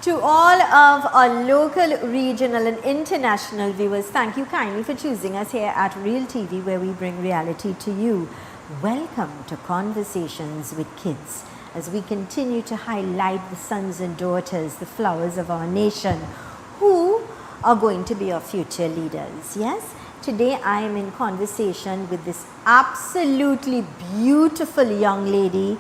To all of our local, regional and international viewers, thank you kindly for choosing us here at Real TV, where we bring reality to you. Welcome to Conversations with Kids, as we continue to highlight the sons and daughters, the flowers of our nation, who are going to be our future leaders. Yes, today I am in conversation with this absolutely beautiful young lady,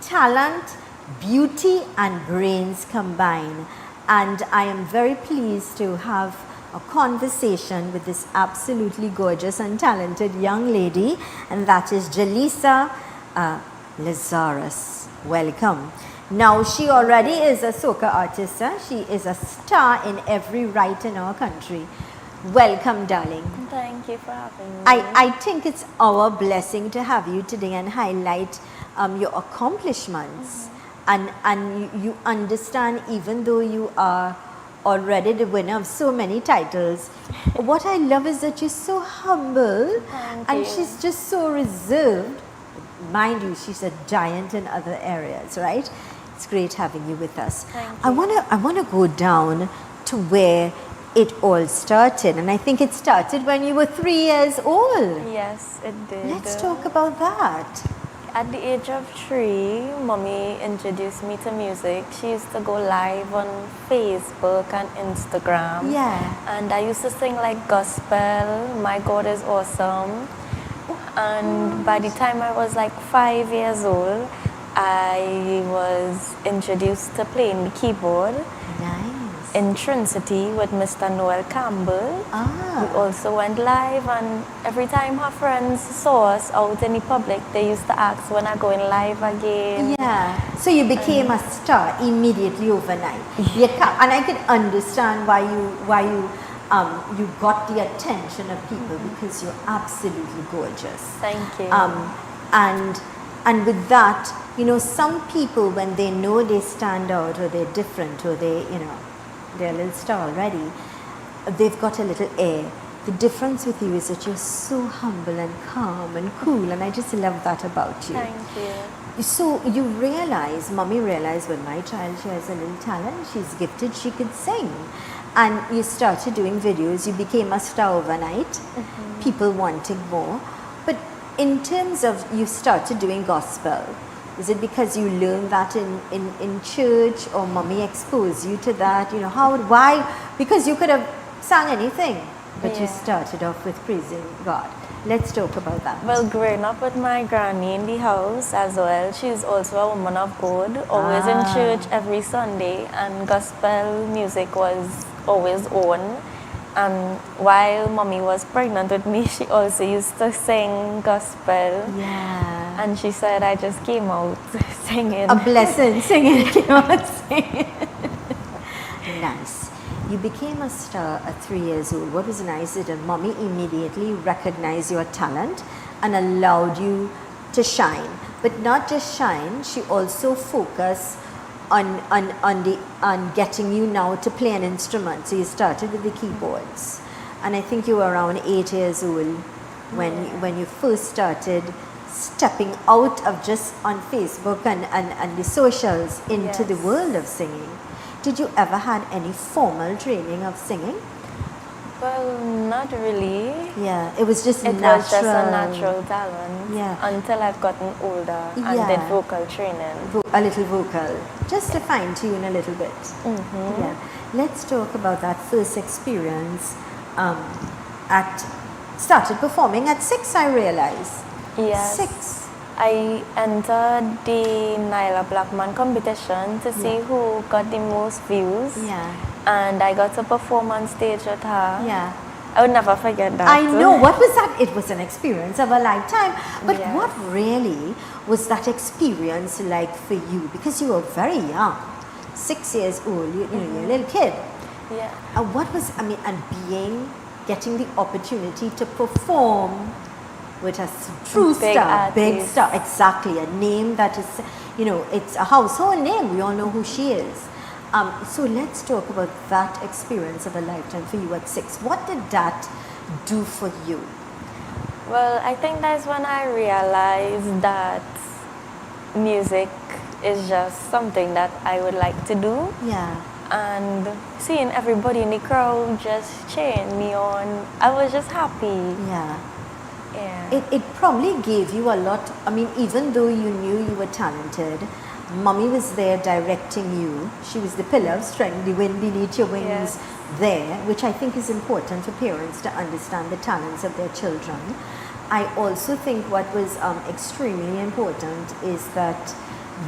talent, beauty and brains combined, and I am very pleased to have a conversation with this absolutely gorgeous and talented young lady, and that is Jalisa Lazarus. Welcome. Now, she already is a soca artist. She is a star in every right in our country. Welcome, darling. Thank you for having me. I think it's our blessing to have you today and highlight your accomplishments. And you understand, even though you are already the winner of so many titles, what I love is that you're so humble. Thank you. She's just so reserved. Mind you, she's a giant in other areas, right? It's great having you with us. Thank you. I wanna go down to where it all started, and I think it started when you were 3 years old. Yes, it did. Let's talk about that. At the age of 3, Mommy introduced me to music. She used to go live on Facebook and Instagram. Yeah. And I used to sing like gospel, My God is Awesome. And by the time I was like 5 years old, I was introduced to playing the keyboard Nice. in Trinity with Mr. Noel Campbell. We also went live, and every time her friends saw us out in the public, they used to ask when I'm going live again. Yeah. So you became a star immediately overnight. And I can understand why you got the attention of people, because you're absolutely gorgeous. Thank you. And with that, you know, some people, when they know they stand out or they're different or they're a little star already, they've got a little air. The difference with you is that you're so humble and calm and cool, and I just love that about you. Thank you. So you realize, Mommy realized, when my child, she has a little talent, she's gifted, she could sing. And you started doing videos, you became a star overnight, people wanting more. But in terms of, you started doing gospel, is it because you learned that in church, or Mommy exposed you to that? You know, why? Because you could have sung anything, but you Yeah. started off with praising God. Let's talk about that. Well, growing up with my granny in the house as well, she's also a woman of God, always in church every Sunday, and gospel music was always on. And while Mommy was pregnant with me, she also used to sing gospel. Yeah. And she said I just came out singing. A blessing, singing, came out singing. Nice. You became a star at 3 years old. What was nice is that Mommy immediately recognized your talent and allowed you to shine. But not just shine, she also focused on getting you now to play an instrument. So you started with the keyboards. And I think you were around 8 years old when you first started stepping out of just on Facebook and the socials into the Yes. world of singing. Did you ever had any formal training of singing? Well, not really. Yeah, it was just It natural. was just a natural talent. Yeah. Until I've gotten older and Yeah. did vocal training. A little vocal, just to fine tune a little bit. Yeah. Let's talk about that first experience. Started performing at 6, I realize. Yes. 6. I entered the Nyla Blackman competition to see who got the most views. Yeah. And I got to perform on stage with her. Yeah. I would never forget that. I know. What was that? It was an experience of a lifetime. But Yes. what really was that experience like for you? Because you were very young, 6 years old. You're a little kid. Yeah. And what was, getting the opportunity to perform with a true Big star, big artist. star, exactly, a name that is, it's a household name. We all know who she is. So let's talk about that experience of a lifetime for you at 6. What did that do for you? Well, I think that's when I realized that music is just something that I would like to do. Yeah. and seeing everybody in the crowd just cheering me on, I was just happy. Yeah. Yeah. It probably gave you a lot. I mean, even though you knew you were talented, mommy was there directing you. She was the pillar of strength, the wind beneath your wings Yes. there, which I think is important for parents to understand the talents of their children. I also think what was extremely important is that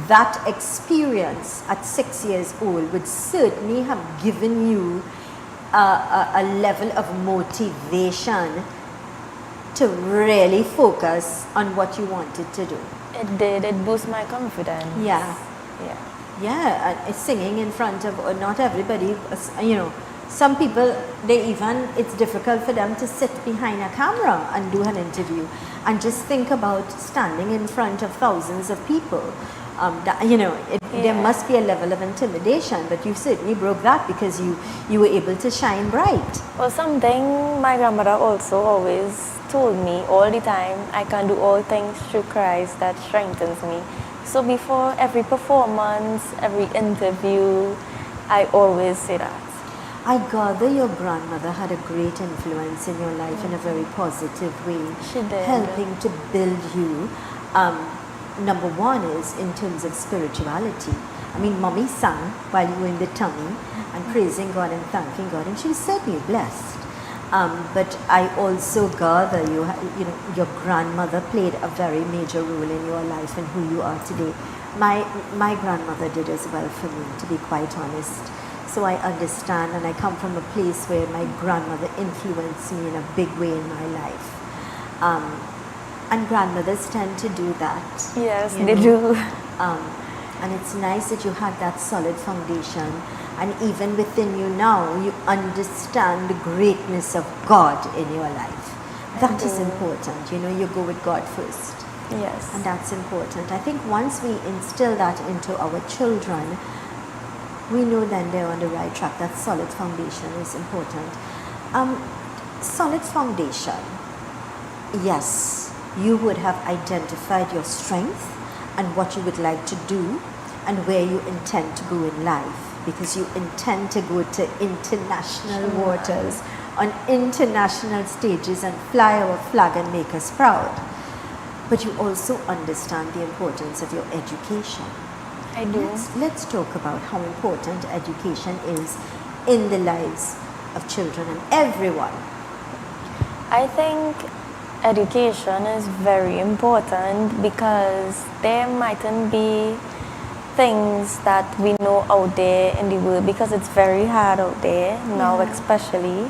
that experience at 6 years old would certainly have given you a level of motivation to really focus on what you wanted to do. It did. It boosted my confidence. Yeah. Yeah. Yeah, singing in front of not everybody, some people, it's difficult for them to sit behind a camera and do an interview and just think about standing in front of thousands of people. There must be a level of intimidation, but you certainly broke that because you were able to shine bright. Well, something my grandmother also always told me all the time, I can do all things through Christ that strengthens me. So before every performance, every interview, I always say that. I gather your grandmother had a great influence in your life in a very positive way. She did. Helping to build you. Number one is in terms of spirituality. I mean, mommy sang while you were in the tummy and praising God and thanking God, and she was certainly blessed. But I also gather your grandmother played a very major role in your life and who you are today. My grandmother did as well for me, to be quite honest. So I understand, and I come from a place where my grandmother influenced me in a big way in my life. And grandmothers tend to do that. Yes, they do. And it's nice that you had that solid foundation, and even within you now, you understand the greatness of God in your life. That is important. You go with God first. Yes. And that's important. I think once we instill that into our children, we know then they're on the right track. That solid foundation is important. Solid foundation. Yes, you would have identified your strength and what you would like to do and where you intend to go in life, because you intend to go to international waters, on international stages, and fly our flag and make us proud. But you also understand the importance of your education. I do. Let's talk about how important education is in the lives of children and everyone. I think education is very important because there mightn't be things that we know out there in the world, because it's very hard out there now, especially,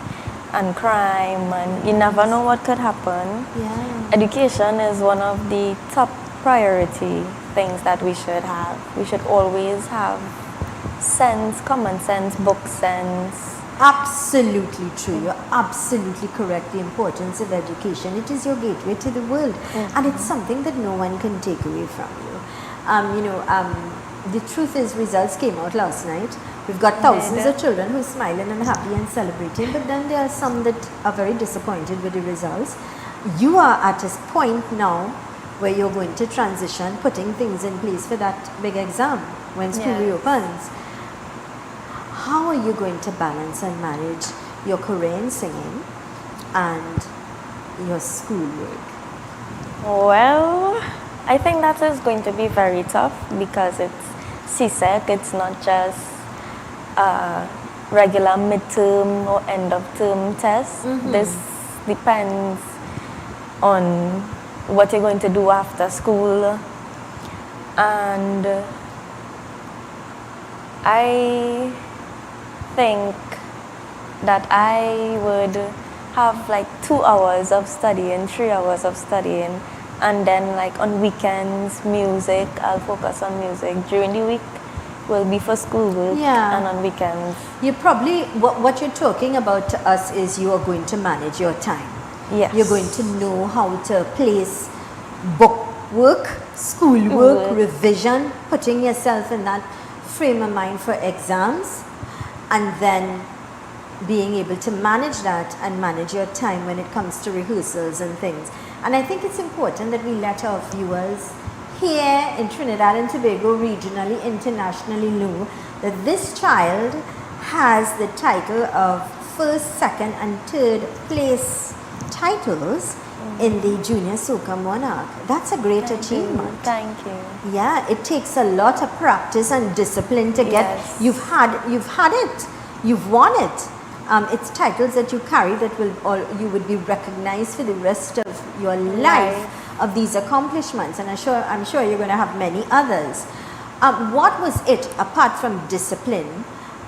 and crime, and you never know what could happen. Yeah. Education is one of the top priority things that we should have. We should always have sense, common sense, book sense. Absolutely true. You're absolutely correct. The importance of education. It is your gateway to the world, and it's something that no one can take away from you. The truth is, results came out last night. We've got thousands of children who are smiling and happy and celebrating, but then there are some that are very disappointed with the results. You are at a point now where you're going to transition, putting things in place for that big exam when school reopens. How are you going to balance and manage your career in singing and your schoolwork? Well, I think that is going to be very tough because it's CSEC. It's not just a regular midterm or end of term test. This depends on what you're going to do after school, and I think that I would have like 2 hours of studying, 3 hours of studying, and then like on weekends, music. I'll focus on music. During the week will be for schoolwork, and on weekends. You probably, what you're talking about to us is you are going to manage your time. Yes. You're going to know how to place book work, schoolwork, revision, putting yourself in that frame of mind for exams, and then being able to manage that and manage your time when it comes to rehearsals and things. And I think it's important that we let our viewers here in Trinidad and Tobago, regionally, internationally know that this child has the title of first, second and third place titles in the Junior Soca Monarch. That's a great achievement. Thank you. Yeah, it takes a lot of practice and discipline to get. Yes. You've had it, you've won it. It's titles that you carry that you would be recognized for the rest of your life of these accomplishments, and I'm sure you're going to have many others. What was it apart from discipline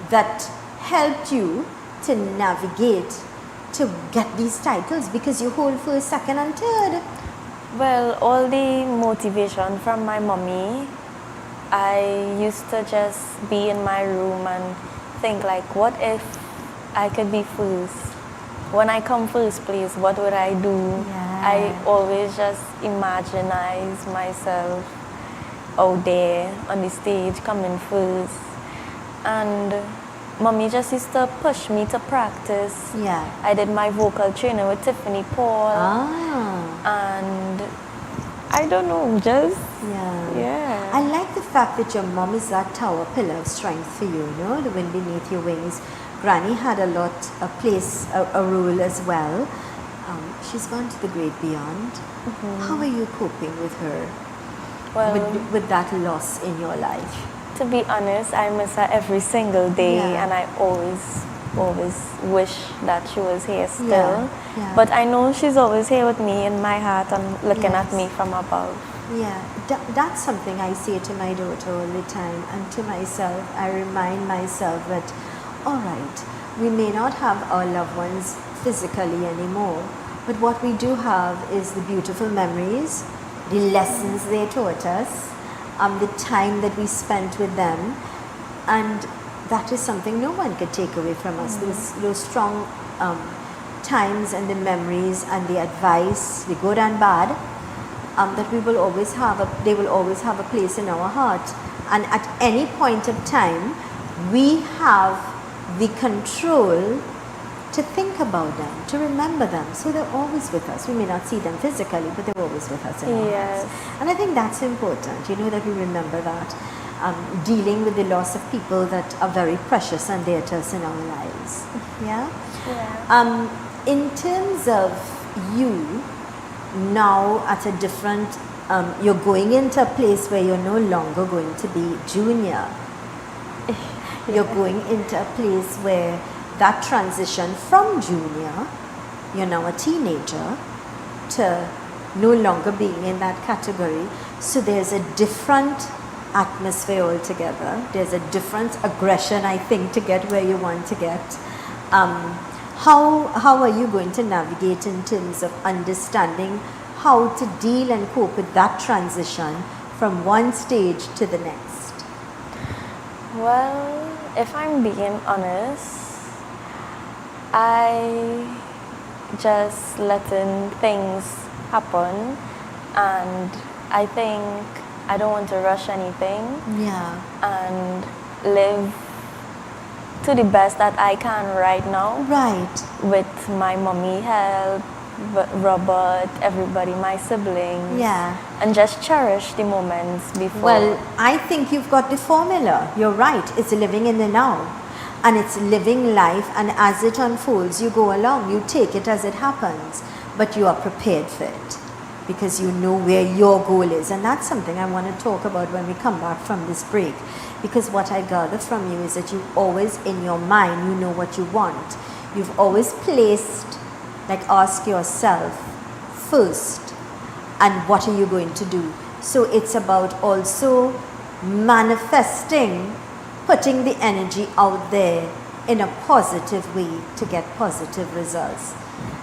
that helped you to navigate to get these titles, because you hold first, second and third? Well, all the motivation from my mommy. I used to just be in my room and think like, what if I could be first? When I come first place, what would I do? Yeah. I always just imaginize myself out there on the stage coming first. And mommy just used to push me to practice. Yeah. I did my vocal training with Tiffany Paul. And I don't know, just yeah. I like the fact that your mom is that tower pillar of strength for you, the wind beneath your wings. Granny had a role as well. She's gone to the great beyond. How are you coping with her, Well, with that loss in your life? to be honest, I miss her every single day, Yeah. and I always wish that she was here still. Yeah. But I know she's always here with me in my heart and looking at Yes. me from above. Yeah, that's something I say to my daughter all the time, and to myself. I remind myself that, all right, we may not have our loved ones physically anymore, but what we do have is the beautiful memories, the lessons they taught us, the time that we spent with them, and that is something no one could take away from us. Those strong times and the memories and the advice, the good and bad, that we will always have they will always have a place in our heart, and at any point of time we have the control to think about them, to remember them. So they're always with us. We may not see them physically, but they're always with us in our Yes. hearts. And I think that's important, that we remember that, dealing with the loss of people that are very precious and dear to us in our lives. Yeah. Yeah. In terms of you now at a different, you're going into a place where you're no longer going to be junior. You're going into a place where that transition from junior, you're now a teenager, to no longer being in that category. So there's a different atmosphere altogether. There's a different aggression, I think, to get where you want to get. How are you going to navigate in terms of understanding how to deal and cope with that transition from one stage to the next? Well, if I'm being honest, I just letting things happen, and I think I don't want to rush anything. Yeah. And live to the best that I can right now. Right. With my mommy help, Robert, everybody, my siblings. Yeah. And just cherish the moments before. Well, I think you've got the formula. You're right. It's living in the now. And it's living life, and as it unfolds, you go along. You take it as it happens. But you are prepared for it, because you know where your goal is. And that's something I want to talk about when we come back from this break. Because what I gather from you is that you always, in your mind, you know what you want. You've always placed, ask yourself first, and what are you going to do? So it's about also manifesting, putting the energy out there in a positive way to get positive results.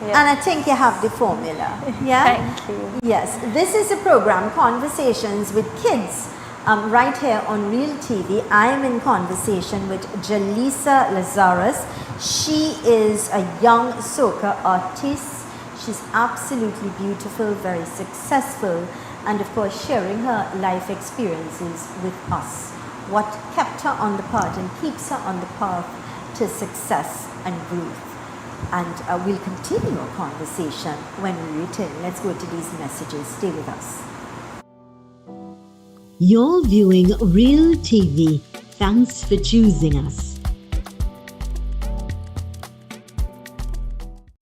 Yeah. And I think you have the formula. Yeah? Thank you. Yes. This is a program, Conversations with Kids, right here on Real TV. I am in conversation with Jalisa Lazarus. She is a young soca artist. She's absolutely beautiful, very successful, and of course sharing her life experiences with us. What kept her on the path and keeps her on the path to success and growth. And we'll continue our conversation when we return. Let's go to these messages. Stay with us. You're viewing Real TV. Thanks for choosing us.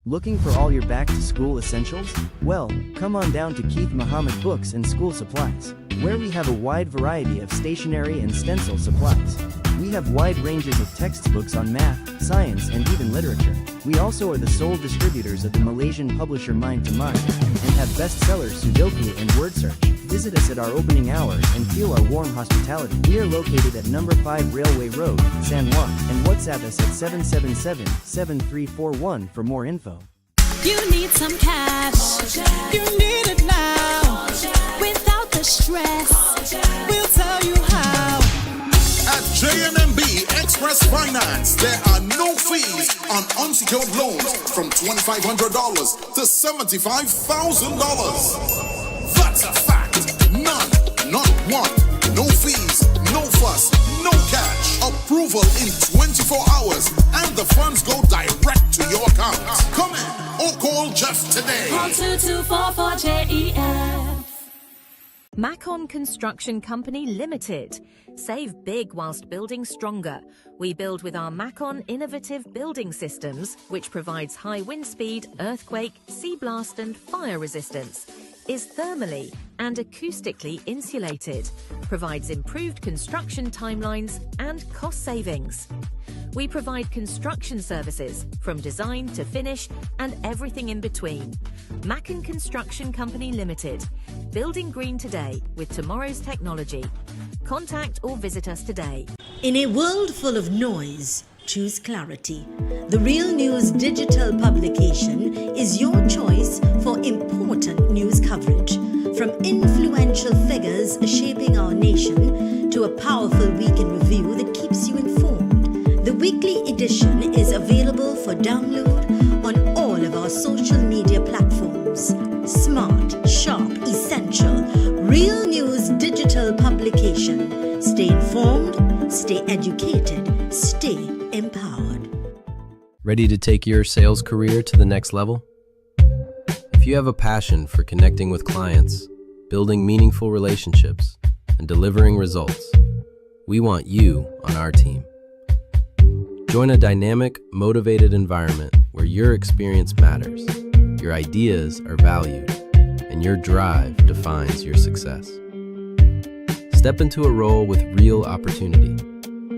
Looking for all your back-to-school essentials? Well, come on down to Keith Muhammad Books and School Supplies, where we have a wide variety of stationery and stencil supplies. We have wide ranges of textbooks on math, science, and even literature. We also are the sole distributors of the Malaysian publisher Mind to Mind, and have bestsellers Sudoku and Word Search. Visit us at our opening hours and feel our warm hospitality. We are located at number 5 Railway Road, San Juan, and WhatsApp us at 777-7341 for more info. You need some cash. You need it now. Without the stress, we'll tell you how. At JNMB Express Finance, there are no fees on unsecured loans from $2,500 to $75,000. That's a fact. None, not one. No fees, no fuss, no cash. Approval in 24 hours, and the funds go direct to your account. Come in or call Jeff today. Call 2244-JEF. Macon Construction Company Limited. Save big whilst building stronger. We build with our Macon innovative building systems, which provides high wind speed, earthquake, sea blast and fire resistance, is thermally and acoustically insulated, provides improved construction timelines and cost savings. We provide construction services from design to finish and everything in between. Macon Construction Company Limited. Building green today with tomorrow's technology. Contact or visit us today. In a world full of noise, choose clarity. The Real News digital publication is your choice for important news coverage. From influential figures shaping our nation to a powerful week in review that keeps you informed. The weekly edition is available for download on all of our social media platforms. Smart, sharp, essential. Real News digital publication. Stay informed, stay educated, stay empowered. Ready to take your sales career to the next level? If you have a passion for connecting with clients, building meaningful relationships, and delivering results, we want you on our team. Join a dynamic, motivated environment where your experience matters, your ideas are valued, and your drive defines your success. Step into a role with real opportunity.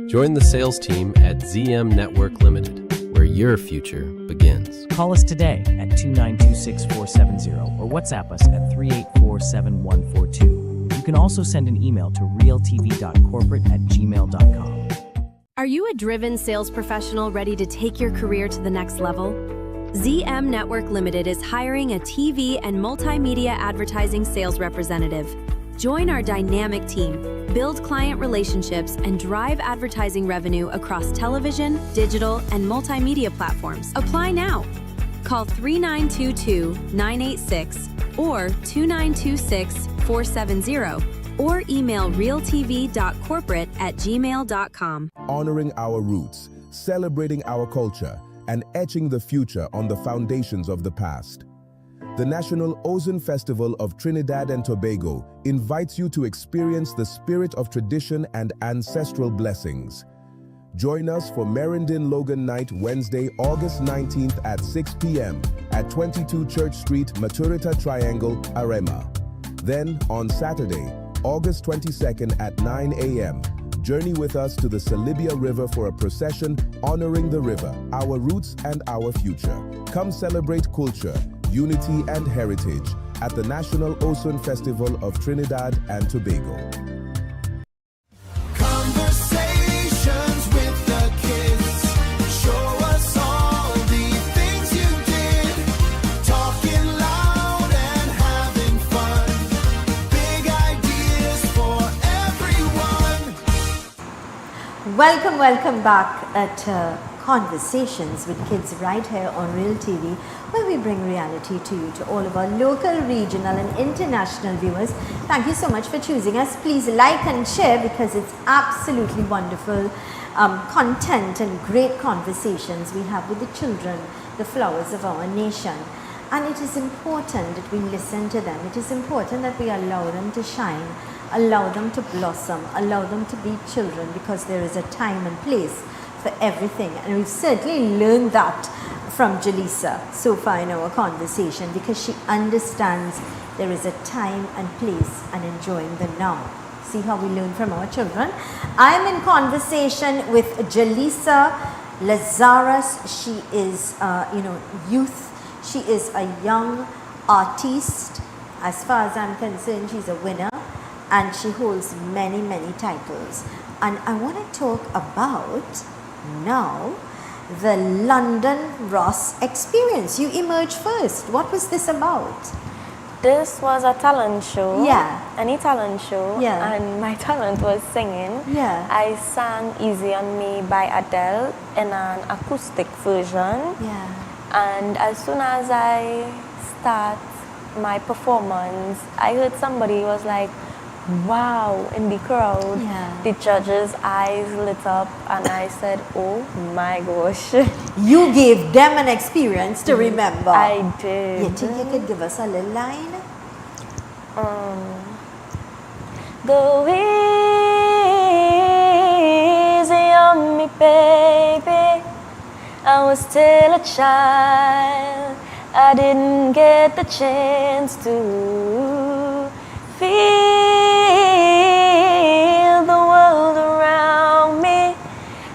Join the sales team at ZM Network Limited, where your future begins. Call us today at 292-6470 or WhatsApp us at 384-7142. You can also send an email to realtv.corporate@gmail.com. Are you a driven sales professional ready to take your career to the next level? ZM Network Limited is hiring a TV and multimedia advertising sales representative. Join our dynamic team, build client relationships, and drive advertising revenue across television, digital, and multimedia platforms. Apply now. Call 3922-986 or 2926-470 or email realtv.corporate@gmail.com. Honoring our roots, celebrating our culture, and etching the future on the foundations of the past. The National Ozone Festival of Trinidad and Tobago invites you to experience the spirit of tradition and ancestral blessings. Join us for Merindin Logan Night Wednesday, August 19th at 6 p.m. at 22 Church Street, Maturita Triangle, Arema. Then on Saturday, August 22nd at 9 a.m., journey with us to the Salibia River for a procession honoring the river, our roots and our future. Come celebrate culture, unity and heritage at the National Ozone Festival of Trinidad and Tobago. Conversations with the kids. Show us all the things you did. Talking loud and having fun. Big ideas for everyone. Welcome back to Conversations with Kids right here on Real TV, where we bring reality to you, to all of our local, regional and international viewers. Thank you so much for choosing us. Please like and share because it's absolutely wonderful content and great conversations we have with the children, the flowers of our nation. And it is important that we listen to them. It is important that we allow them to shine Allow them to blossom, allow them to be children, because there is a time and place for everything. And we've certainly learned that from Jalisa so far in our conversation, because she understands there is a time and place and enjoying the now. See how we learn from our children. I'm in conversation with Jalisa Lazarus. She is, youth. She is a young artiste. As far as I'm concerned, she's a winner, and she holds many, many titles. And I want to talk about now the London Ross experience. You emerged first. What was this about? This was a talent show. Yeah. Any talent show. Yeah. And my talent was singing. Yeah. I sang Easy on Me by Adele in an acoustic version. Yeah. And as soon as I start my performance, I heard somebody was like, wow, in the crowd. Yeah. The judges' eyes lit up, and I said, oh my gosh. You gave them an experience to remember. I did. You think you could give us a little line? Go easy on me, baby. I was still a child. I didn't get the chance to feel the world around me.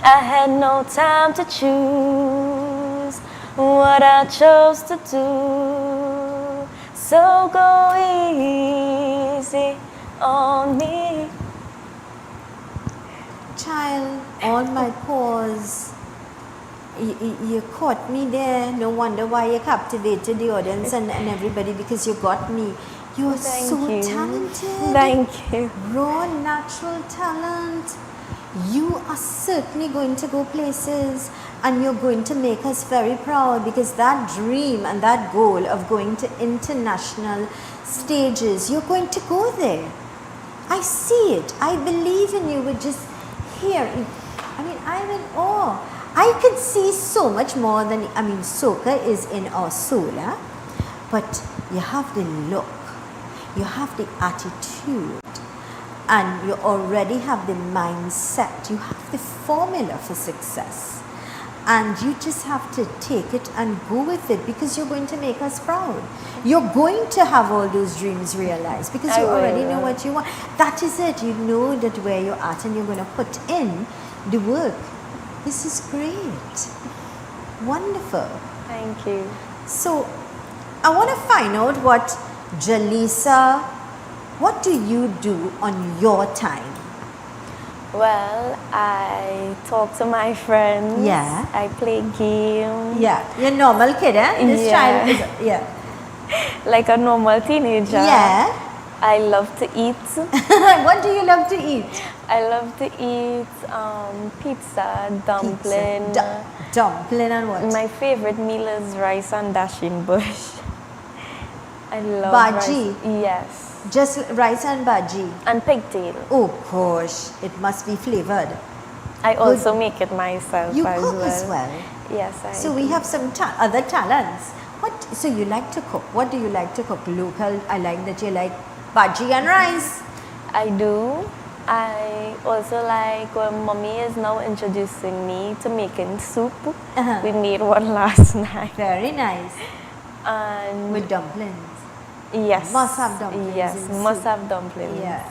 I had no time to choose what I chose to do. So go easy on me. Child, on my pause. You caught me there. No wonder why you captivated the audience and everybody, because you got me. You are so talented. Thank you. Raw, natural talent. You are certainly going to go places, and you're going to make us very proud, because that dream and that goal of going to international stages, you're going to go there. I see it. I believe in you. With just here, I mean, I'm in awe. I could see so much more than, soca is in our soul, but you have the look, you have the attitude, and you already have the mindset, you have the formula for success, and you just have to take it and go with it, because you're going to make us proud. You're going to have all those dreams realized, because you already know what you want. That is it. You know that where you're at, and you're going to put in the work. This is great. Wonderful. Thank you. So, I want to find out what Jalisa, what do you do on your time? Well, I talk to my friends. Yeah. I play games. Yeah, you're a normal kid, eh? This child is, like a normal teenager. Yeah. I love to eat. What do you love to eat? I love to eat pizza, dumpling. Dumpling and what? My favorite meal is rice and dashing bush. I love Bhaji? rice. Yes. Just rice and bhaji? And pigtail. Oh gosh, it must be flavored. I also make it myself You as cook well. as well? Yes, I So do. we have some other talents. So you like to cook. What do you like to cook? Local, I like that you like bhaji and rice. I do. I also like when mommy is now introducing me to making soup. We made one last night. Very nice. And with dumplings. Yes. Must have dumplings. Yes, in must soup. have dumplings. Yeah,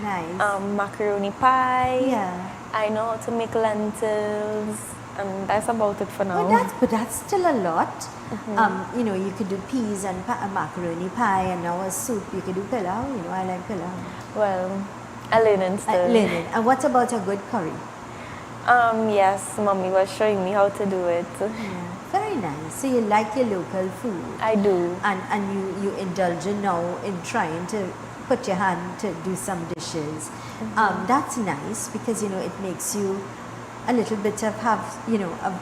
nice. Macaroni pie. Yeah. I know how to make lentils, and that's about it for now. But that's still a lot. You could do peas and macaroni pie, and now a soup. You could do pilau. I like pilau. Well, I'm learning still. Learning. And what about a good curry? Yes, mommy was showing me how to do it. Yeah. Very nice. So you like your local food. I do. And you indulge now in trying to put your hand to do some dishes. That's nice, because it makes you a little bit of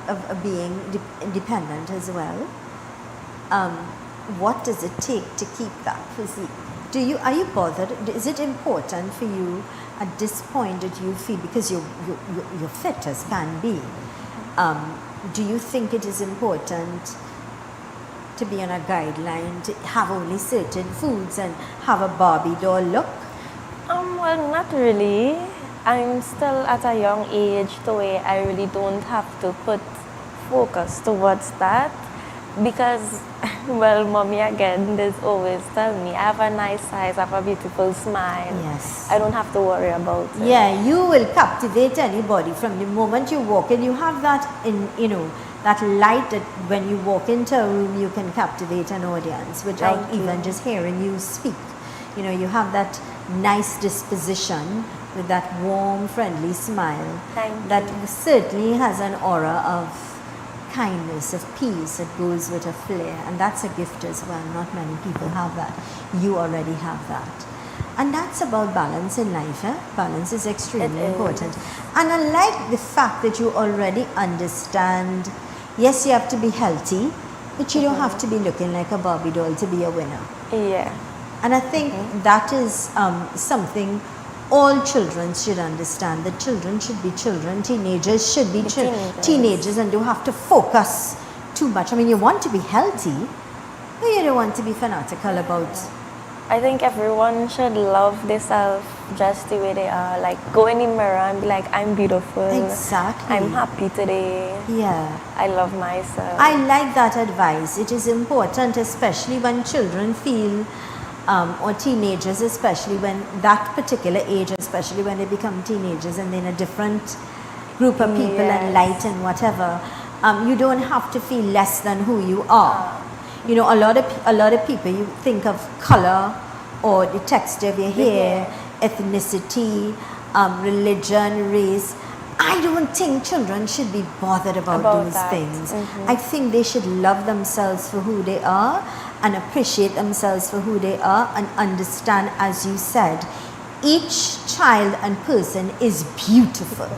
of being independent as well. What does it take to keep that physique? Are you bothered? Is it important for you at this point that you feel, because you're fit as can be? Do you think it is important to be on a guideline, to have only certain foods and have a Barbie doll look? Well, Well, not really. I'm still at a young age to where I really don't have to put focus towards that because, well, mommy again, there's always tell me I have a nice eyes, I have a beautiful smile. Yes. I don't have to worry about it. Yeah, you will captivate anybody from the moment you walk in. You have that that light that when you walk into a room, you can captivate an audience without Thank you. even just hearing you speak. You have that nice disposition with that warm, friendly smile. Thank that you. certainly has an aura of kindness, of peace that goes with a flair, and that's a gift as well. Not many people have that. You already have that. And that's about balance in life. Balance is extremely It is. important. And I like the fact that you already understand, yes, you have to be healthy, but you don't have to be looking like a Barbie doll to be a winner. Yeah. And I think that is something all children should understand, that children should be children, teenagers should be teenagers, and don't have to focus too much. I mean, you want to be healthy, but you don't want to be fanatical about. I think everyone should love themselves just the way they are. Like, go in the mirror and be like, I'm beautiful. Exactly. I'm happy today. Yeah. I love myself. I like that advice. It is important, especially when children feel, or teenagers, especially when that particular age, especially when they become teenagers and they're in a different group of people and light and whatever, you don't have to feel less than who you are. A lot of people, you think of color or the texture of your hair, ethnicity, religion, race. I don't think children should be bothered about those that. things. I think they should love themselves for who they are and appreciate themselves for who they are and understand, as you said, each child and person is beautiful.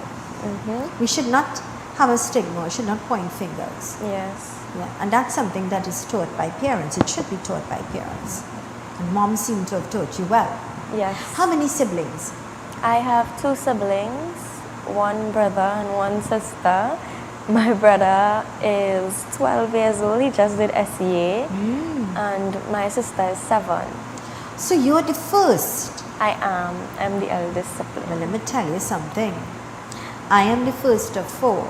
We should not have a stigma, we should not point fingers. Yes. Yeah, and that's something that is taught by parents. It should be taught by parents. And mom seemed to have taught you well. Yes. How many siblings? I have 2 siblings, one brother and one sister. My brother is 12 years old, he just did SEA, and my sister is 7. So you're the first. I am. I'm the eldest sibling. Well, let me tell you something. I am the first of 4.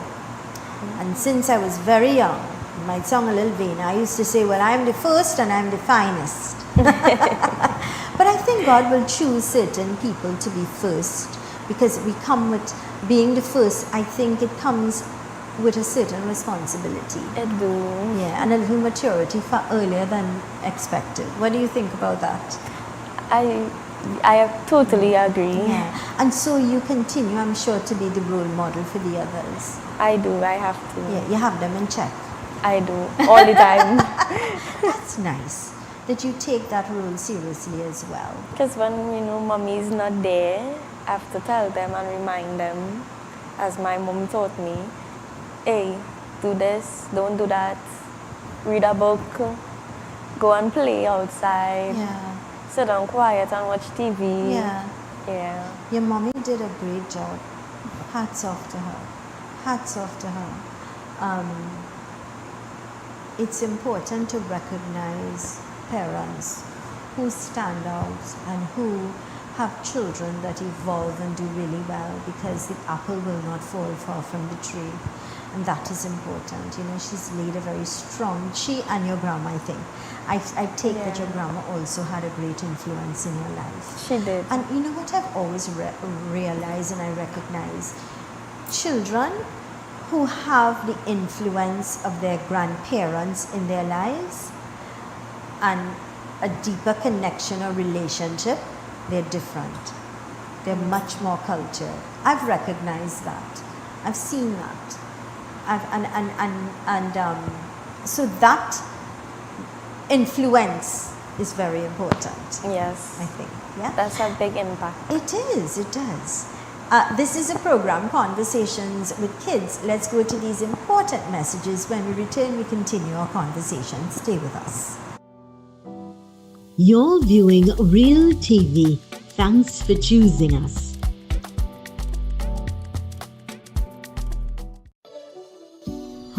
And since I was very young, it might sound a little vain, I used to say, well, I'm the first and I'm the finest. But I think God will choose certain people to be first, because we come with being the first. I think it comes with a certain responsibility. It do. Yeah, and a little maturity far earlier than expected. What do you think about that? I totally agree. Yeah, and so you continue, I'm sure, to be the role model for the others. I do. I have to. Yeah, you have them in check. I do all the time. That's nice that you take that role seriously as well. Because when mommy's not there, I have to tell them and remind them, as my mom taught me, hey, do this, don't do that, read a book, go and play outside, sit down quiet and watch TV. Yeah. Your mommy did a great job. Hats off to her. Hats off to her. It's important to recognize parents who stand out and who have children that evolve and do really well, because the apple will not fall far from the tree. And that is important. She's laid a very strong, she and your grandma, I think. I take that your grandma also had a great influence in your life. She did. And you know what I've always realized and I recognize? Children who have the influence of their grandparents in their lives and a deeper connection or relationship, they're different. They're much more cultured. I've recognized that. I've seen that. So that influence is very important. Yes. I think. Yeah. That's a big impact. It is. It does. This is a program, Conversations with Kids. Let's go to these important messages. When we return, we continue our conversation. Stay with us. You're viewing Real TV. Thanks for choosing us.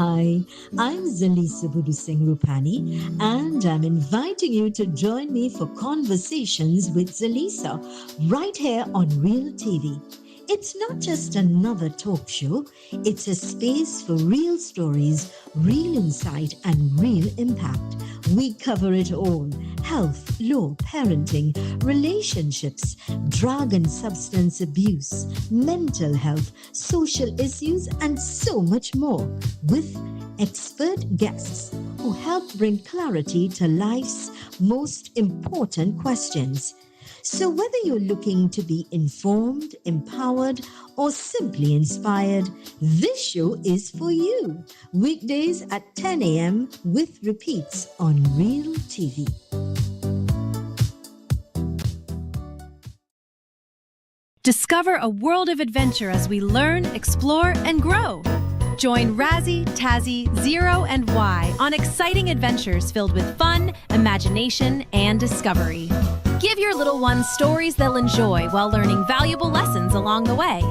Hi, I'm Zalisa Budu Singh Rupani, and I'm inviting you to join me for Conversations with Zalisa right here on Real TV. It's not just another talk show, it's a space for real stories, real insight, and real impact. We cover it all: health, law, parenting, relationships, drug and substance abuse, mental health, social issues, and so much more, with expert guests who help bring clarity to life's most important questions. So whether you're looking to be informed, empowered, or simply inspired, this show is for you. Weekdays at 10 a.m. with repeats on Real TV. Discover a world of adventure as we learn, explore, and grow. Join Razzie, Tazzy, Zero, and Y on exciting adventures filled with fun, imagination, and discovery. Give your little ones stories they'll enjoy while learning valuable lessons along the way.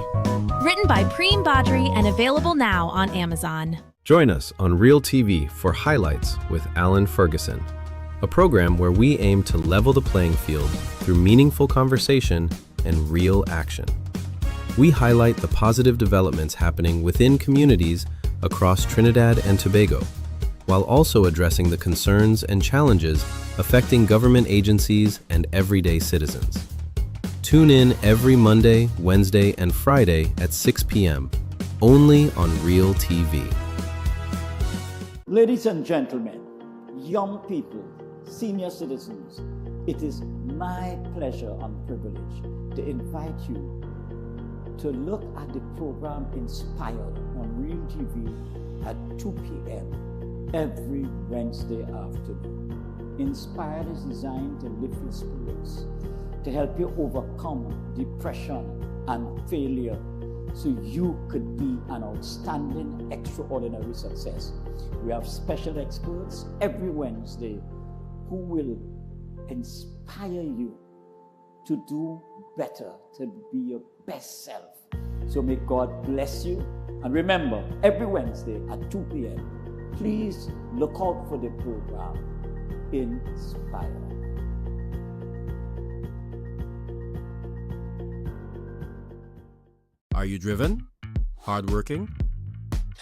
Written by Preem Badri and available now on Amazon. Join us on Real TV for Highlights with Alan Ferguson, a program where we aim to level the playing field through meaningful conversation and real action. We highlight the positive developments happening within communities across Trinidad and Tobago, while also addressing the concerns and challenges affecting government agencies and everyday citizens. Tune in every Monday, Wednesday, and Friday at 6 p.m., only on Real TV. Ladies and gentlemen, young people, senior citizens, it is my pleasure and privilege to invite you to look at the program Inspired on Real TV at 2 p.m. every Wednesday afternoon. Inspired is designed to lift your spirits, to help you overcome depression and failure so you could be an outstanding, extraordinary success. We have special experts every Wednesday who will inspire you to do better, to be your best self. So may God bless you. And remember, every Wednesday at 2 p.m., please look out for the program Inspire. Are you driven? Hardworking?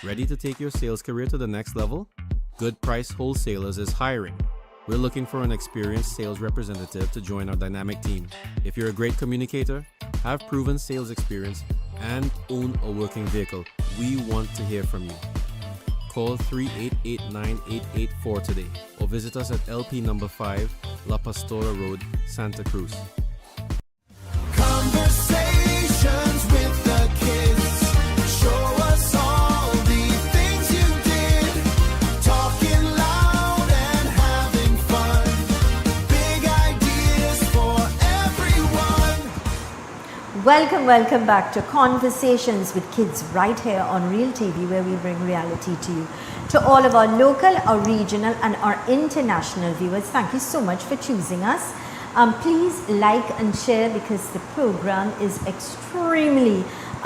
Ready to take your sales career to the next level? Good Price Wholesalers is hiring. We're looking for an experienced sales representative to join our dynamic team. If you're a great communicator, have proven sales experience, and own a working vehicle, we want to hear from you. Call 388-9884 today or visit us at LP number 5, La Pastora Road, Santa Cruz. Conversations with the kids. Show us all the things you did. Talking loud and having fun. Big ideas for everyone. Welcome back to Conversations with Kids right here on Real TV, where we bring reality to you. To all of our local, our regional, and our international viewers, thank you so much for choosing us. Please like and share, because the program is extremely,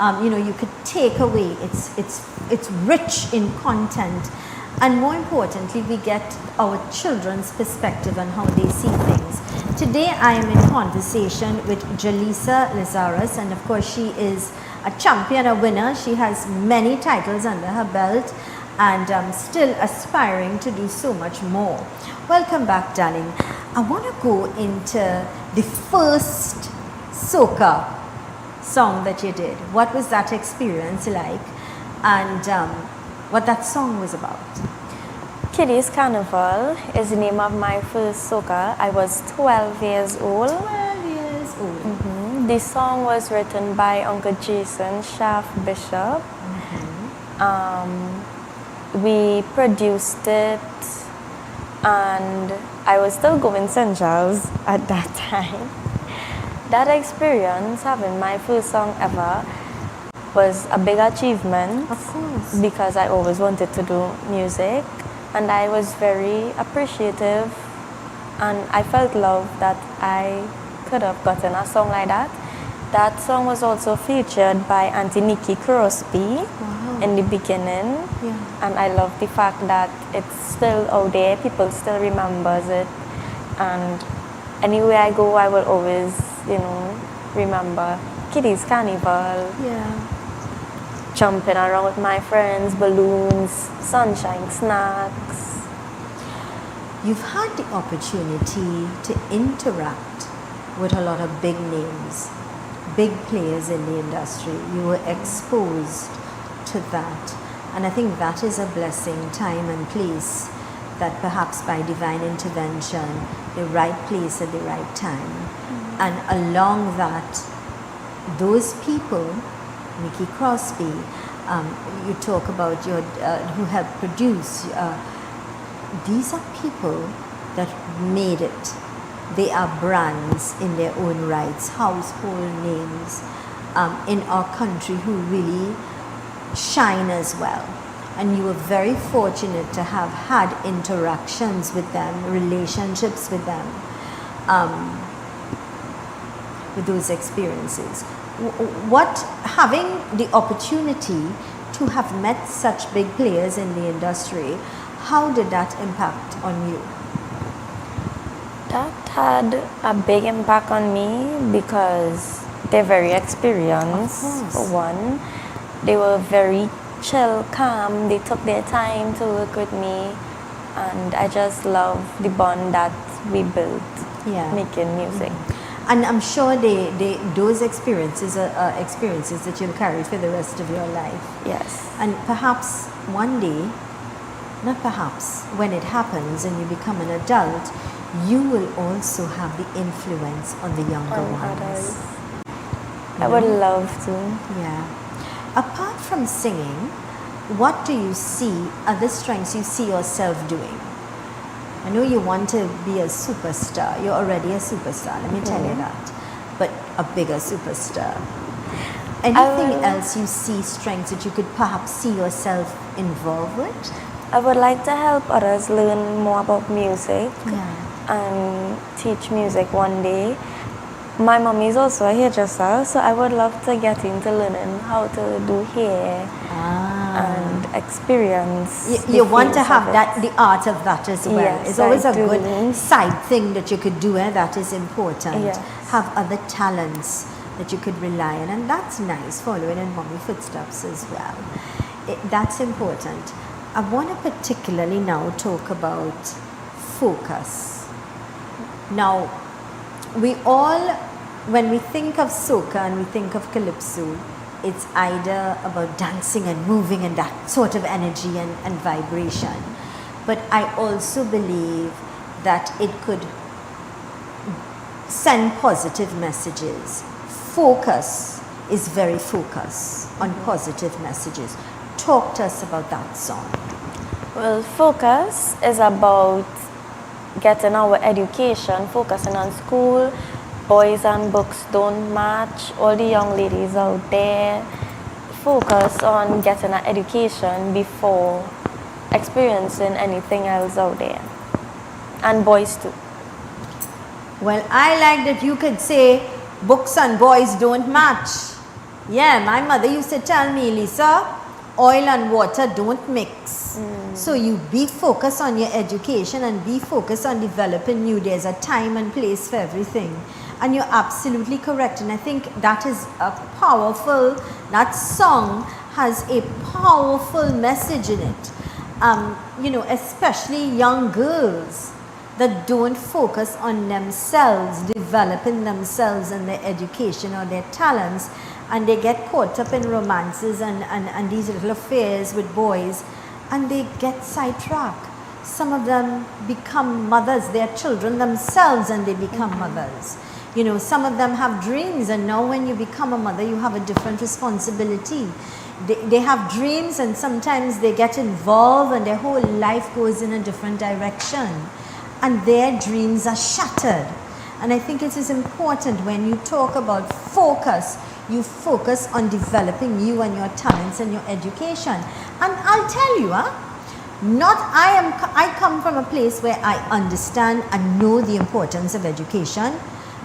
you could take away. It's rich in content, and more importantly, we get our children's perspective on how they see things. Today, I am in conversation with Jalisa Lazarus, and of course, she is a champion, a winner. She has many titles under her belt, and still aspiring to do so much more. Welcome back, darling. I want to go into the first soca song that you did. What was that experience like, and what that song was about? Kiddies Carnival is the name of my first soca. I was 12 years old. 12 years old. Mm-hmm. The song was written by Uncle Jason Shaft Bishop. Mm-hmm. We produced it, and I was still going St. Charles at that time. That experience, having my first song ever, was a big achievement. Of course. Because I always wanted to do music, and I was very appreciative, and I felt love that I could have gotten a song like that. That song was also featured by Auntie Nikki Crosby. Wow. in the beginning. Yeah. And I love the fact that it's still out there, people still remembers it. And anywhere I go, I will always, remember Kiddies Carnival. Yeah. Jumping around with my friends, balloons, sunshine, snacks. You've had the opportunity to interact with a lot of big names, big players in the industry. You were exposed to that. And I think that is a blessing, time and place, that perhaps by divine intervention, the right place at the right time. And along that, those people, Nikki Crosby, you talk about your who helped produce, these are people that made it. They are brands in their own rights, household names in our country who really shine as well. And you were very fortunate to have had interactions with them, relationships with them, with those experiences. What, having the opportunity to have met such big players in the industry, how did that impact on you? That had a big impact on me because they're very experienced, for one. They were very chill, calm. They took their time to work with me. And I just love the bond that we built making music. And I'm sure those experiences are experiences that you'll carry for the rest of your life. Yes. And perhaps one day, not perhaps, when it happens and you become an adult, you will also have the influence on the younger ones. I would love to. Yeah. Apart from singing, what do you see, other strengths you see yourself doing? I know you want to be a superstar. You're already a superstar, let me tell you that. But a bigger superstar. Anything else you see strengths that you could perhaps see yourself involved with? I would like to help others learn more about music and teach music one day. My mommy is also a hairdresser, so I would love to get into learning how to do hair and experience. You want to have the art of that as well. Yes, it's always I a do. good side thing that you could do, and that is important. Yes. Have other talents that you could rely on, and that's nice, following in mommy footsteps as well. That's important. I want to particularly now talk about focus. Now, we all, when we think of soca and we think of calypso, it's either about dancing and moving and that sort of energy and vibration. But I also believe that it could send positive messages. Focus is very focused on positive messages. Talk to us about that song. Well, focus is about getting our education, focusing on school. Boys and books don't match. All the young ladies out there, focus on getting an education before experiencing anything else out there. And boys too. Well, I like that you could say books and boys don't match. Yeah, my mother used to tell me, Lisa, oil and water don't mix. So you be focused on your education and be focused on developing you. There's a time and place for everything. And you're absolutely correct. And I think that is a powerful, that song has a powerful message in it. Especially young girls that don't focus on themselves, developing themselves and their education or their talents, and they get caught up in romances and these little affairs with boys, and they get sidetracked. Some of them become mothers, their children themselves, and they become mothers. Some of them have dreams, and now when you become a mother, you have a different responsibility. They have dreams, and sometimes they get involved and their whole life goes in a different direction, and their dreams are shattered. And I think it is important when you talk about focus, you focus on developing you and your talents and your education. And I'll tell you, I come from a place where I understand and know the importance of education,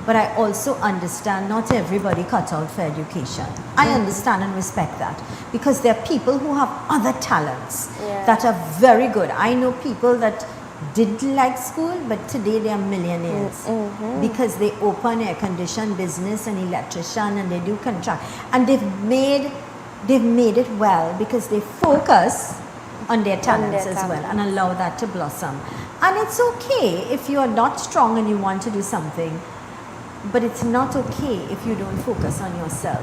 But I also understand not everybody cut out for education. I understand and respect that because there are people who have other talents that are very good. I know people that didn't like school, but today they are millionaires because they open air condition business and electrician and they do contract, and they've made it well because they focus on their talents as well and allow that to blossom. And it's okay if you are not strong and you want to do something, but it's not okay if you don't focus on yourself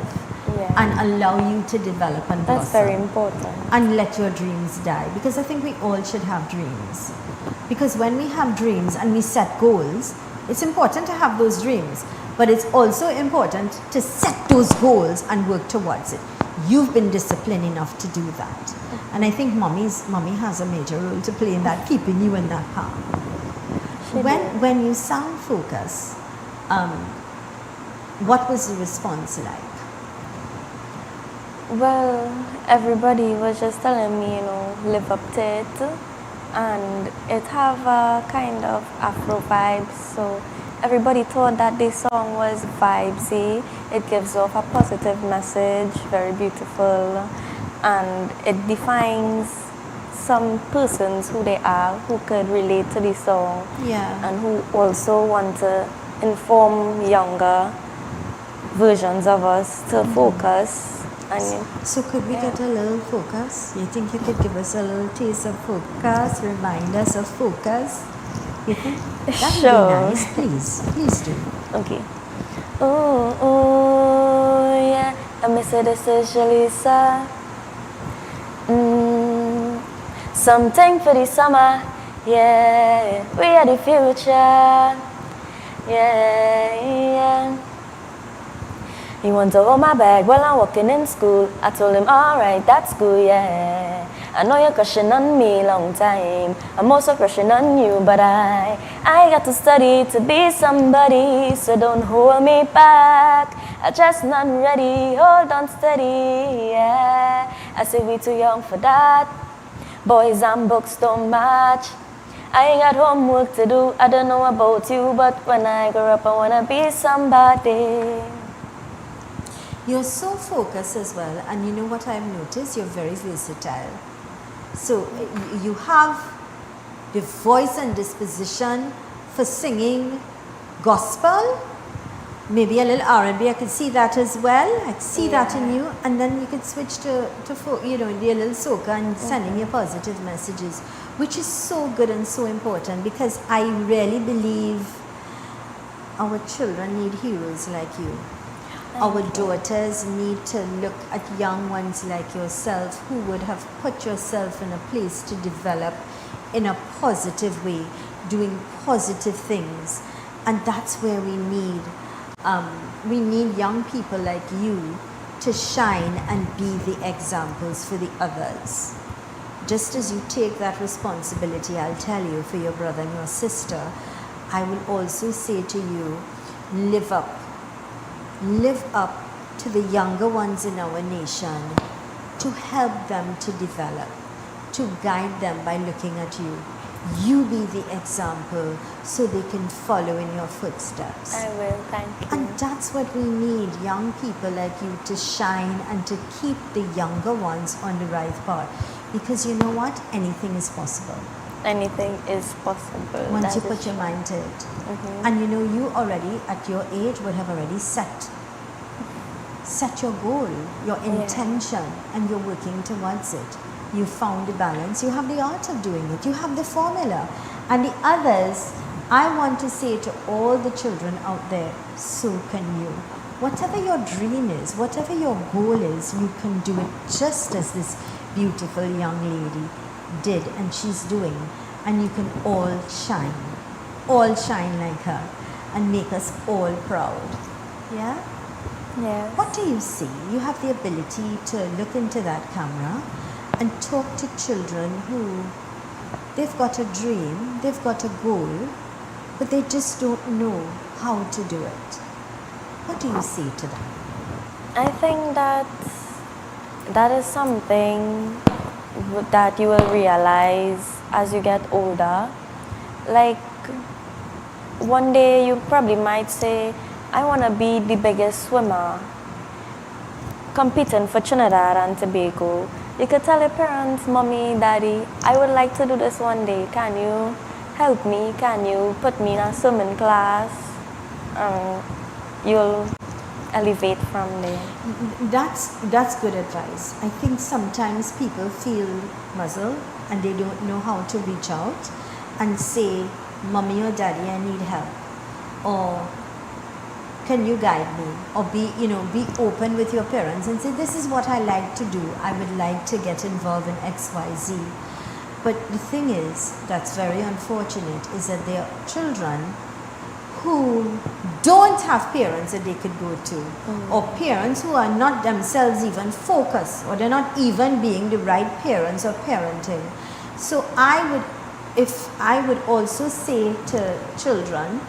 and allow you to develop and blossom. That's very important. And let your dreams die, because I think we all should have dreams. Because when we have dreams and we set goals, it's important to have those dreams, but it's also important to set those goals and work towards it. You've been disciplined enough to do that. And I think mommy has a major role to play in that, keeping you in that path. When you sound focused, what was the response like? Well, everybody was just telling me, live up to it. And it have a kind of Afro vibe, so everybody thought that this song was vibesy. It gives off a positive message, very beautiful, and it defines some persons who they are, who could relate to this song, and who also want to inform younger versions of us to focus. So could we get a little focus? You think you could give us a little taste of focus, remind us of focus? You think? That would be nice. Please do. Okay. Oh, yeah. I miss it, this is Jaleesa. Something for the summer. Yeah, we are the future. Yeah. He wants to hold my bag while I'm walking in school. I told him, alright, that's good, yeah. I know you're crushing on me long time. I'm also crushing on you, but I got to study to be somebody, so don't hold me back. I just not ready, hold on steady, yeah. I say we too young for that. Boys and books don't match. I ain't got homework to do, I don't know about you, but when I grow up I wanna be somebody. You're so focused as well, and you know what I've noticed? You're very versatile. So you have the voice and disposition for singing gospel, maybe a little R&B. I could see that as well. I could see that in you, and then you could switch to the little soca and sending your positive messages, which is so good and so important, because I really believe our children need heroes like you. Our daughters need to look at young ones like yourself who would have put yourself in a place to develop in a positive way, doing positive things. And that's where we need young people like you to shine and be the examples for the others. Just as you take that responsibility, I'll tell you, for your brother and your sister, I will also say to you, live up to the younger ones in our nation, to help them to develop, to guide them by looking at you. You be the example so they can follow in your footsteps. I will, thank you. And that's what we need, young people like you to shine and to keep the younger ones on the right path. Because you know what? Anything is possible. Anything is possible. Once you put your mind to it. And you know, you already, at your age, would have already set your goal, your intention, and you're working towards it. You found the balance. You have the art of doing it. You have the formula. And the others, I want to say to all the children out there, so can you. Whatever your dream is, whatever your goal is, you can do it just as this beautiful young lady did and she's doing. And you can all shine like her and make us all proud. Yeah? Yes. What do you see? You have the ability to look into that camera and talk to children who, they've got a dream, they've got a goal, but they just don't know how to do it. What do you say to them? I think that is something that you will realize as you get older. Like, one day you probably might say, I want to be the biggest swimmer competing for Trinidad and Tobago. You could tell your parents, mommy, daddy, I would like to do this one day. Can you help me? Can you put me in a swimming class? You'll elevate from there. That's good advice. I think sometimes people feel muzzled and they don't know how to reach out and say, mommy or daddy, I need help, or can you guide me, or be open with your parents and say, this is what I like to do, I would like to get involved in XYZ. But the thing is, that's very unfortunate, is that there are children who don't have parents that they could go to, or parents who are not themselves even focused, or they're not even being the right parents or parenting. So I would also say to children,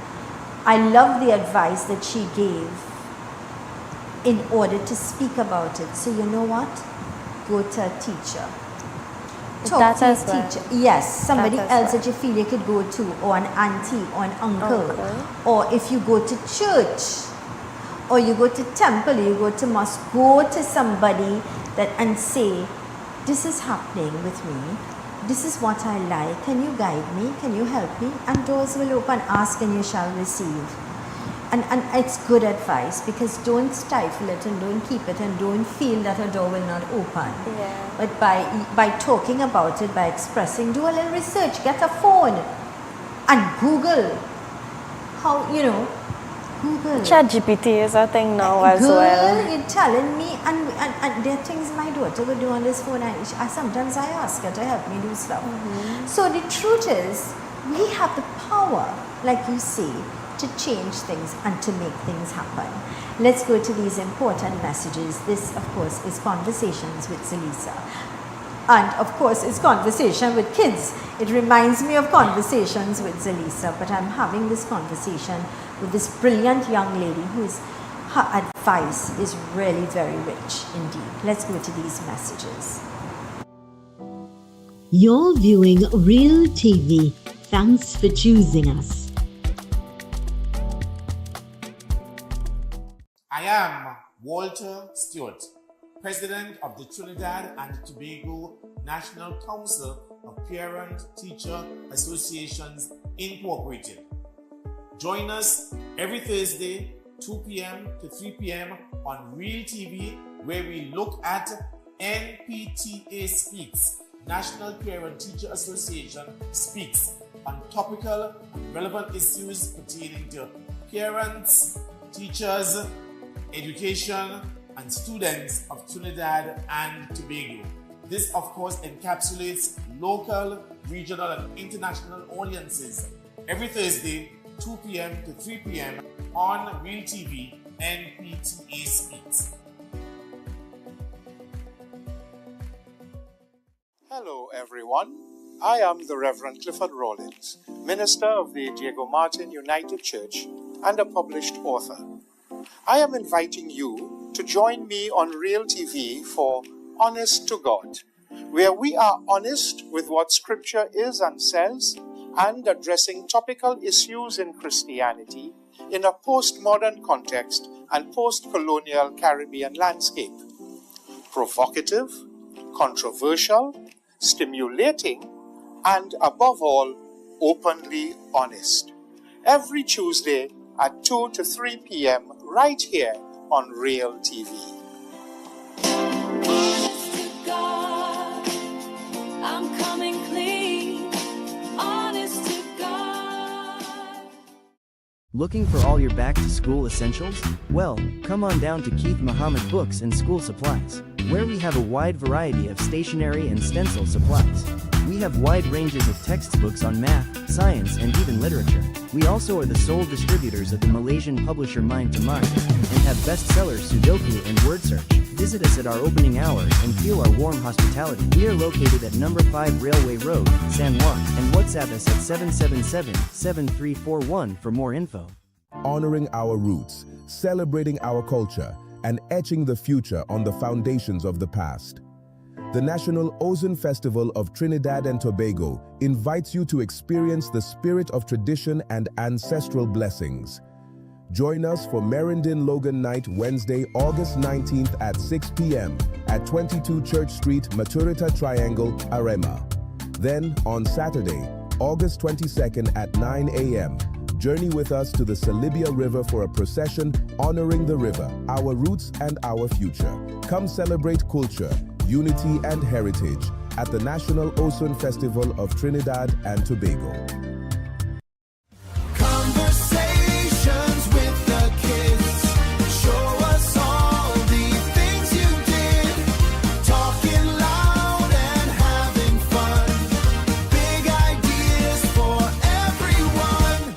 I love the advice that she gave in order to speak about it. So you know what? Go to a teacher. Talk to a teacher. Yes, somebody else that you feel you could go to, or an auntie or an uncle. Or if you go to church, or you go to temple, you go to mosque, go to somebody and say, this is happening with me. This is what I like. Can you guide me? Can you help me? And doors will open. Ask and you shall receive. And it's good advice, because don't stifle it and don't keep it and don't feel that a door will not open. Yeah. But by talking about it, by expressing, do a little research, get a phone and Google how, Google. ChatGPT is a thing now as well. Girl, you're telling me, and there are things my daughter would do on this phone, and sometimes I ask her to help me do stuff. So the truth is, we have the power, like you say, to change things and to make things happen. Let's go to these important messages. This, of course, is Conversations with Zalisa. And, of course, it's conversation with kids. It reminds me of Conversations with Zalisa, but I'm having this conversation with this brilliant young lady her advice is really very rich indeed. Let's go to these messages. You're viewing Real TV. Thanks for choosing us. I am Walter Stewart, President of the Trinidad and Tobago National Council of Parent-Teacher Associations Incorporated. Join us every Thursday, 2 p.m. to 3 p.m. on Real TV, where we look at NPTA Speaks, National Parent-Teacher Association Speaks, on topical and relevant issues pertaining to parents, teachers, education, and students of Trinidad and Tobago. This, of course, encapsulates local, regional, and international audiences every Thursday, 2 p.m. to 3 p.m. on Real TV, NPTA Speaks. Hello, everyone. I am the Reverend Clifford Rawlins, minister of the Diego Martin United Church and a published author. I am inviting you to join me on Real TV for Honest to God, where we are honest with what Scripture is and says, and addressing topical issues in Christianity in a postmodern context and post-colonial Caribbean landscape. Provocative, controversial, stimulating, and above all, openly honest. Every Tuesday at 2 to 3 p.m. right here on Real TV. Honest to God, I'm coming clean. Honest to God. Looking for all your back-to-school essentials? Well, come on down to Keith Muhammad Books and School Supplies, where we have a wide variety of stationery and stencil supplies. We have wide ranges of textbooks on math, science, and even literature. We also are the sole distributors of the Malaysian publisher Mind to Mind, and have bestsellers Sudoku and Word Search. Visit us at our opening hours and feel our warm hospitality. We are located at number 5 Railway Road, San Juan, and WhatsApp us at 777-7341 for more info. Honoring our roots, celebrating our culture, and etching the future on the foundations of the past. The National Ozone Festival of Trinidad and Tobago invites you to experience the spirit of tradition and ancestral blessings. Join us for Merindin Logan Night Wednesday, August 19th at 6 p.m. at 22 Church Street, Maturita Triangle, Arema. Then on Saturday, August 22nd at 9 a.m., journey with us to the Salibia River for a procession honoring the river, our roots and our future. Come celebrate culture, unity and heritage at the National Osun Festival of Trinidad and Tobago. Conversations with the kids. Show us all the things you did. Talking loud and having fun. Big ideas for everyone.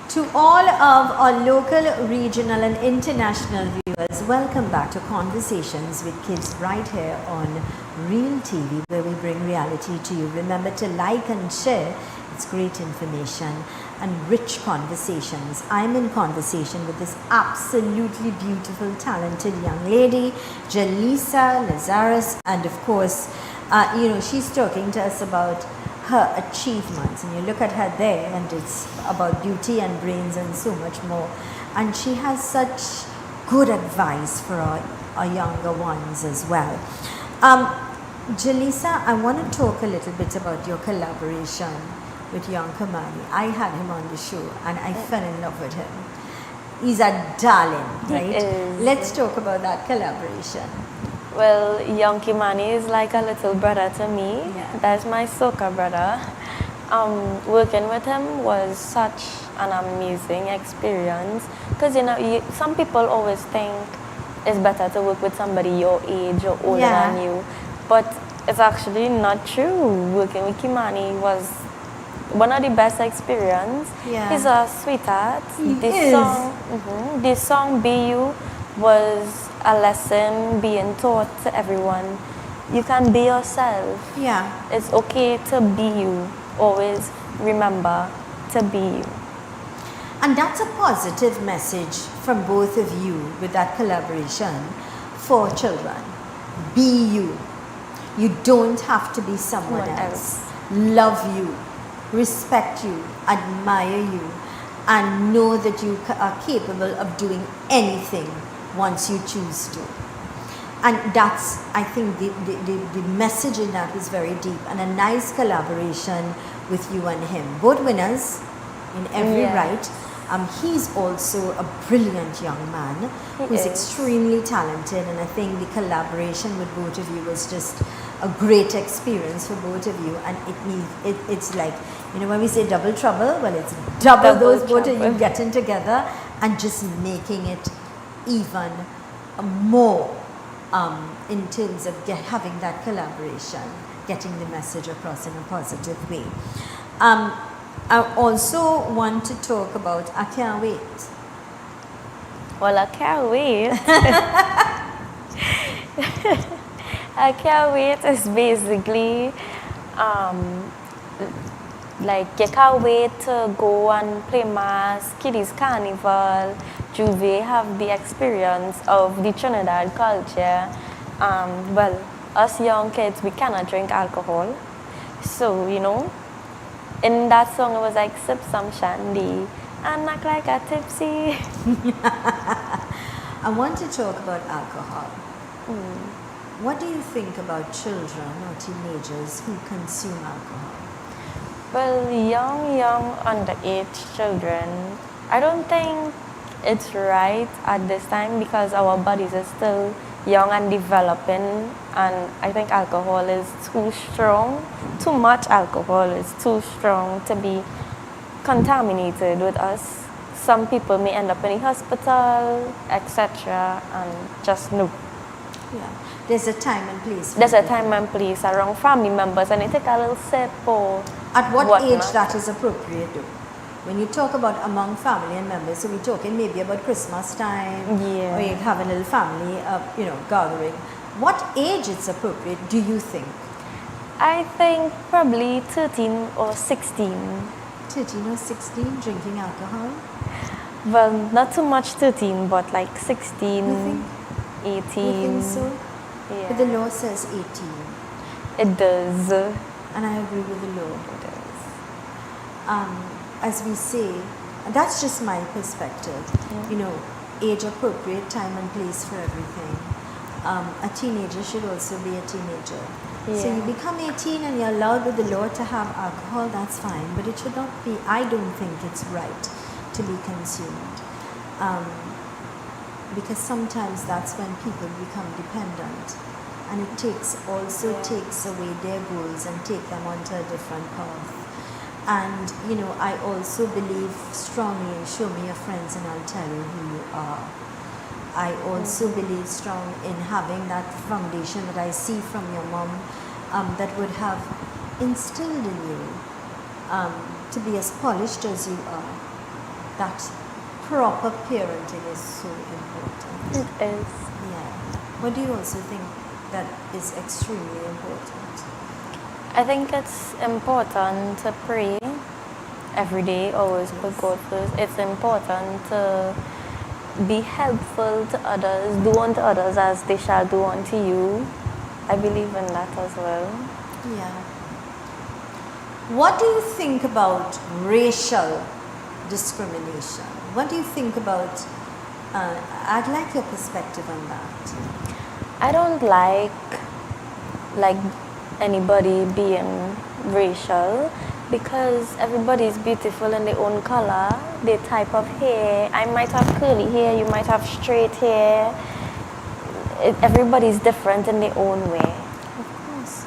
To all of our local, regional and international viewers, welcome back to Conversations with Kids right here on Real TV, where we bring reality to you. Remember to like and share. It's great information and rich conversations. I'm in conversation with this absolutely beautiful, talented young lady, Jaleesa Lazarus, and of course, she's talking to us about her achievements, and you look at her there and it's about beauty and brains and so much more, and she has such good advice for our younger ones as well. Jaleesa, I want to talk a little bit about your collaboration with Young Kimani. I had him on the show and I fell in love with him. He's a darling, right? He is. Let's talk about that collaboration. Well, Young Kimani is like a little brother to me. Yeah. That's my soca brother. Working with him was such an amazing experience because some people always think it's better to work with somebody your age or older than you, but it's actually not true. Working with Kimani was one of the best experiences. Yeah. He's a sweetheart. This song Be You was a lesson being taught to everyone. You can be yourself. Yeah. It's okay to be you. Always remember to be you. And that's a positive message from both of you with that collaboration for children. Be you. You don't have to be someone else. Love you, respect you, admire you, and know that you are capable of doing anything once you choose to. And that's, I think, the message in that was very deep, and a nice collaboration with you and him. Both winners in every right. He's also a brilliant young man who's extremely talented, and I think the collaboration with both of you was just a great experience for both of you. And it's like, when we say double trouble, well, it's double those both of you getting together and just making it even more in terms of having that collaboration, getting the message across in a positive way. I also want to talk about I Can't Wait. Well, I can't wait. I Can't Wait is basically like you can't wait to go and play mass, Kiddies Carnival, Juve, have the experience of the Trinidad culture. Well, us young kids, we cannot drink alcohol. So, in that song it was like sip some shandy and act like a tipsy. I want to talk about alcohol. What do you think about children or teenagers who consume alcohol? Well, young underage children, I don't think it's right at this time because our bodies are still young and developing, and I think alcohol is too strong. Too much alcohol is too strong to be contaminated with us. Some people may end up in the hospital, etc. and just no. Yeah. There's a time and place. There's a time and place around family members, and they take a little sip or at what whatnot. age that is appropriate though? When you talk about among family and members, so we're talking maybe about Christmas time, or you have a little family, gathering. What age it's appropriate, do you think? I think probably 13 or 16. 13 or 16 drinking alcohol? Well, not too much 13, but like 16, you think? 18. You think so? Yeah. But the law says 18. It does. And I agree with the law. It does. As we say, That's just my perspective. You know, age appropriate, time and place for everything. A teenager should also be a teenager. So you become 18 and you're allowed with the law to have alcohol, that's fine, but it should not be, I don't think it's right to be consumed. Because sometimes that's when people become dependent, and it takes away their goals and take them onto a different path. And you know, I also believe strongly in show me your friends and I'll tell you who you are. I also believe strong in having that foundation that I see from your mom, that would have instilled in you to be as polished as you are. That proper parenting is so important. It is. Yeah. What do you also think that is extremely important? I think it's important to pray every day, always put God first. It's important to be helpful to others, do unto others as they shall do unto you. I believe in that as well. Yeah. What do you think about racial discrimination? What do you think about, I'd like your perspective on that. I don't like anybody being racial, because everybody's beautiful in their own color, their type of hair. I might have curly hair, you might have straight hair. Everybody's different in their own way. Of course.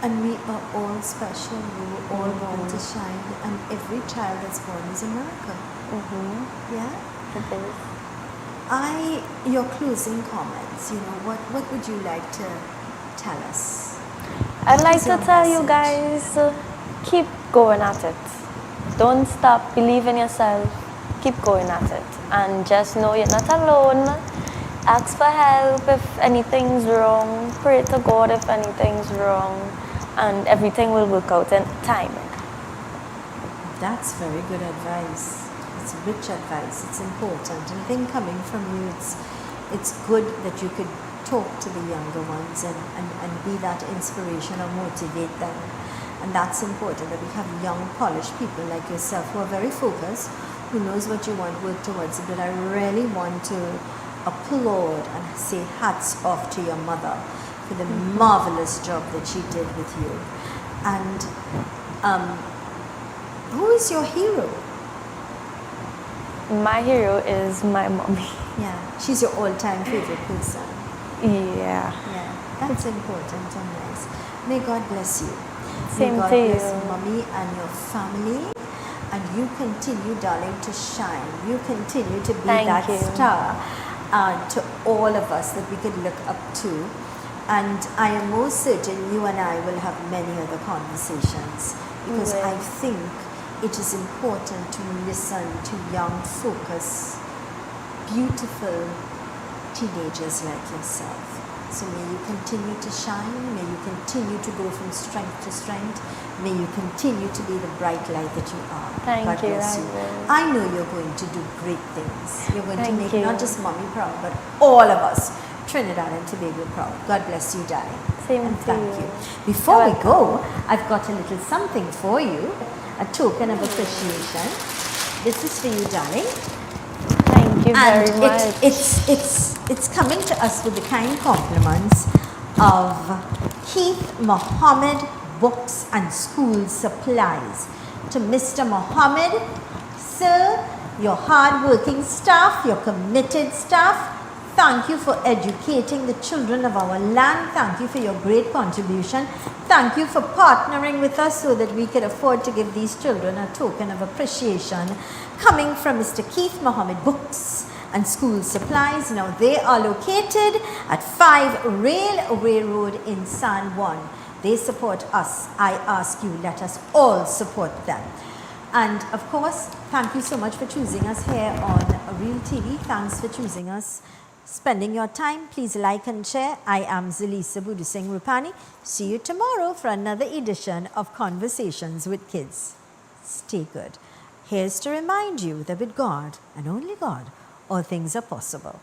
And we are all special, we were all born to shine, and every child that's born is a miracle. Yeah? It is. Your closing comments, you know, what would you like to tell us? I'd like to tell you guys, keep going at it. Don't stop, believe in yourself, keep going at it. And just know you're not alone. Ask for help if anything's wrong. Pray to God if anything's wrong. And everything will work out in time. That's very good advice. It's rich advice. It's important. And I think coming from you, it's good that you could talk to the younger ones and be that inspiration or motivate them. And that's important, that we have young, polished people like yourself who are very focused, who knows what you want, work towards it. But I really want to applaud and say hats off to your mother for the marvelous job that she did with you. And who is your hero? My hero is my mommy. Yeah, she's your all-time favorite person. Yeah. Yeah, that's important and nice. May God bless you. Same May God to you. bless mommy and your family. And you continue, darling, to shine. You continue to be Thank that you. star to all of us that we could look up to. And I am most certain you and I will have many other conversations, because I think it is important to listen to young, focused, beautiful teenagers like yourself. So may you continue to shine, may you continue to go from strength to strength, may you continue to be the bright light that you are. Thank God you, bless you. I will. I know you're going to do great things. You're going to Thank make you. not just mommy proud, but all of us, Trinidad and Tobago, proud. God bless you, darling. Same And to thank you. you. Before we go, I've got a little something for you, a token of appreciation. This is for you, darling. Thank you And very much. it's coming to us with the kind compliments of Keith Mohammed Books and School Supplies. To Mr. Mohammed, sir, your hard-working staff, your committed staff, thank you for educating the children of our land. Thank you for your great contribution. Thank you for partnering with us so that we could afford to give these children a token of appreciation. Coming from Mr. Keith Mohammed Books and School Supplies. Now they are located at 5 Railway Road in San Juan. They support us. I ask you, let us all support them. And of course, thank you so much for choosing us here on Real TV. Thanks for choosing us, spending your time. Please like and share. I am Zalisa Budu Singh Rupani. See you tomorrow for another edition of Conversations with Kids. Stay good. Here's to remind you that with God and only God, all things are possible.